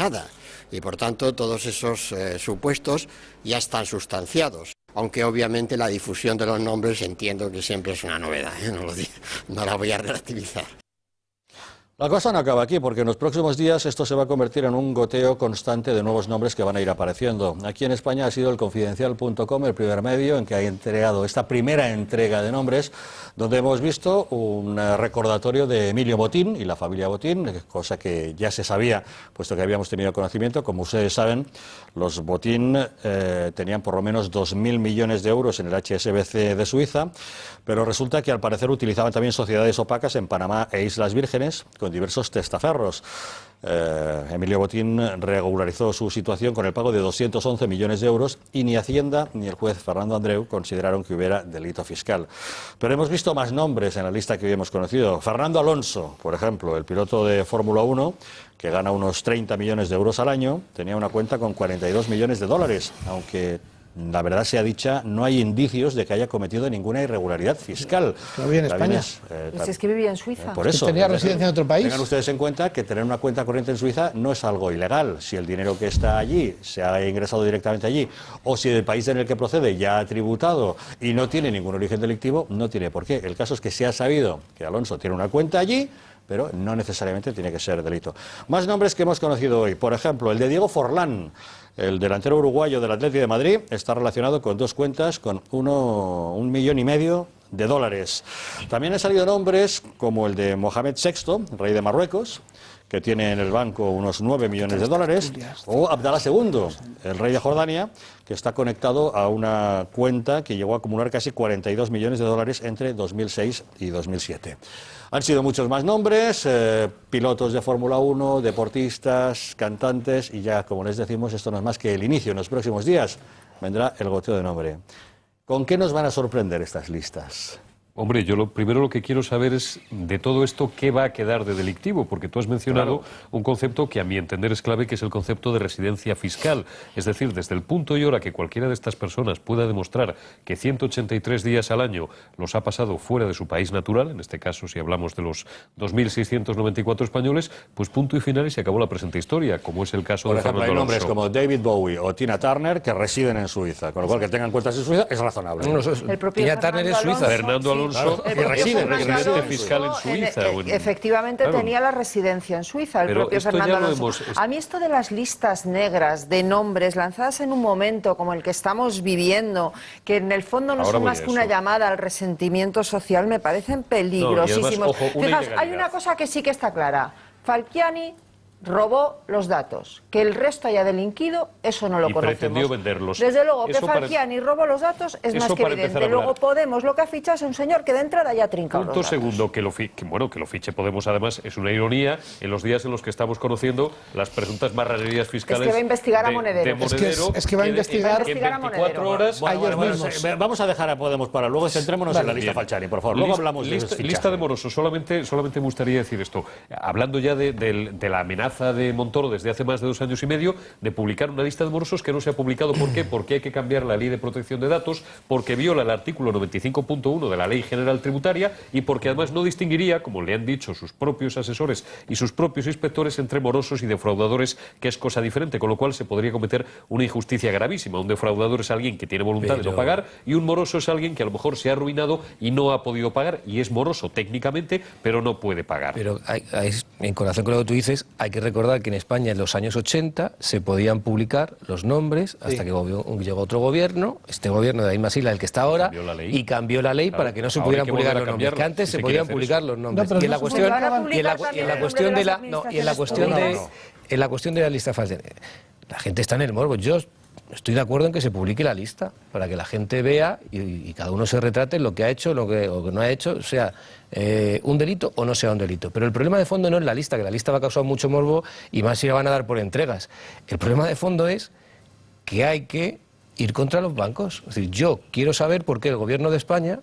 nada. Y por tanto todos esos supuestos ya están sustanciados. Aunque obviamente la difusión de los nombres entiendo que siempre es una novedad, no la voy a relativizar. La cosa no acaba aquí, porque en los próximos días esto se va a convertir en un goteo constante de nuevos nombres que van a ir apareciendo. Aquí en España ha sido el Confidencial.com el primer medio en que ha entregado esta primera entrega de nombres, donde hemos visto un recordatorio de Emilio Botín y la familia Botín, cosa que ya se sabía, puesto que habíamos tenido conocimiento. Como ustedes saben, los Botín tenían por lo menos 2.000 millones de euros en el HSBC de Suiza, pero resulta que al parecer utilizaban también sociedades opacas en Panamá e Islas Vírgenes, con diversos testaferros. Emilio Botín regularizó su situación con el pago de 211 millones de euros y ni Hacienda ni el juez Fernando Andreu consideraron que hubiera delito fiscal. Pero hemos visto más nombres en la lista que hoy hemos conocido. Fernando Alonso, por ejemplo, el piloto de Fórmula 1, que gana unos 30 millones de euros al año, tenía una cuenta con 42 millones de dólares, aunque la verdad sea dicha, no hay indicios de que haya cometido ninguna irregularidad fiscal. ¿No vive en España? Es que vivía en Suiza. Por eso. ¿Tenía residencia en otro país? Tengan ustedes en cuenta que tener una cuenta corriente en Suiza no es algo ilegal. Si el dinero que está allí se ha ingresado directamente allí, o si el país en el que procede ya ha tributado y no tiene ningún origen delictivo, no tiene por qué. El caso es que se ha sabido que Alonso tiene una cuenta allí, pero no necesariamente tiene que ser delito. Más nombres que hemos conocido hoy. Por ejemplo, el de Diego Forlán, el delantero uruguayo del Atlético de Madrid, está relacionado con dos cuentas con $1,5 millones de dólares. También han salido nombres como el de Mohamed VI, rey de Marruecos, que tiene en el banco unos 9 millones de dólares, o Abdalá II, el rey de Jordania, que está conectado a una cuenta que llegó a acumular casi 42 millones de dólares entre 2006 y 2007. Han sido muchos más nombres, pilotos de Fórmula 1, deportistas, cantantes, y ya, como les decimos, esto no es más que el inicio. En los próximos días vendrá el goteo de nombre. ¿Con qué nos van a sorprender estas listas? Hombre, yo primero lo que quiero saber es de todo esto qué va a quedar de delictivo, porque tú has mencionado un concepto que a mi entender es clave, que es el concepto de residencia fiscal. Es decir, desde el punto y hora que cualquiera de estas personas pueda demostrar que 183 días al año los ha pasado fuera de su país natural, en este caso si hablamos de los 2.694 españoles, pues punto y final y se acabó la presente historia, como es el caso Por de ejemplo, Fernando hay nombres Alonso. como David Bowie o Tina Turner que residen en Suiza, con lo cual que tengan cuentas en Suiza es razonable. El propio Tina Turner es Suiza. Fernando Alonso reside fiscal en Suiza. Efectivamente tenía la residencia en Suiza, el Pero propio esto Fernando ya lo Alonso. hemos... A mí esto de las listas negras de nombres lanzadas en un momento como el que estamos viviendo, que en el fondo no son más que una llamada al resentimiento social, me parecen peligrosísimos. No, además, ojo, Fijaos, hay una cosa que sí que está clara. Falciani robó los datos. Que el resto haya delinquido, eso no lo conocemos. Pretendió venderlos. Desde luego, Eso que Falciani robó los datos es más que evidente. Luego Podemos lo que ha fichado es un señor que de entrada ya trinca los datos. Segundo, que lo fiche Podemos, además, es una ironía en los días en los que estamos conociendo las presuntas marranerías fiscales. Es que va a investigar a Monedero. Es que va a investigar en 24 horas. Vamos a dejar a Podemos para luego, centrémonos en la lista Falciani, por favor. Luego hablamos de lista de morosos. Solamente me gustaría decir esto. Hablando ya de la amenaza de Montoro desde hace más de 2 años y medio de publicar una lista de morosos que no se ha publicado. ¿Por qué? Porque hay que cambiar la ley de protección de datos, porque viola el artículo 95.1 de la Ley General Tributaria y porque además no distinguiría, como le han dicho sus propios asesores y sus propios inspectores, entre morosos y defraudadores, que es cosa diferente, con lo cual se podría cometer una injusticia gravísima. Un defraudador es alguien que tiene voluntad de no pagar y un moroso es alguien que a lo mejor se ha arruinado y no ha podido pagar y es moroso técnicamente, pero no puede pagar. Pero en colación con lo que tú dices, hay que recordar que en España en los años 80 se podían publicar los nombres hasta que llegó otro gobierno, este gobierno de la misma sigla, el que está ahora, y cambió la ley para que no se pudieran publicar los nombres, que antes se podían publicar los nombres. Y en la cuestión de la lista falsa, la gente está en el morbo. Yo estoy de acuerdo en que se publique la lista para que la gente vea y cada uno se retrate lo que ha hecho, lo que no ha hecho, sea un delito o no sea un delito. Pero el problema de fondo no es la lista, que la lista va a causar mucho morbo y más si la van a dar por entregas. El problema de fondo es que hay que ir contra los bancos. Es decir, yo quiero saber por qué el gobierno de España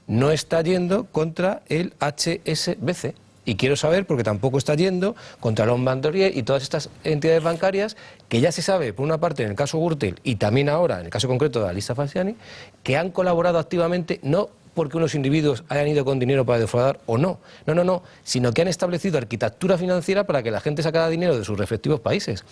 no está yendo contra el HSBC. Y quiero saber, porque tampoco está yendo contra Lombard Odier y todas estas entidades bancarias que ya se sabe, por una parte en el caso Gürtel y también ahora en el caso concreto de la lista Falciani, que han colaborado activamente no porque unos individuos hayan ido con dinero para defraudar o no. No, sino que han establecido arquitectura financiera para que la gente sacara dinero de sus respectivos países.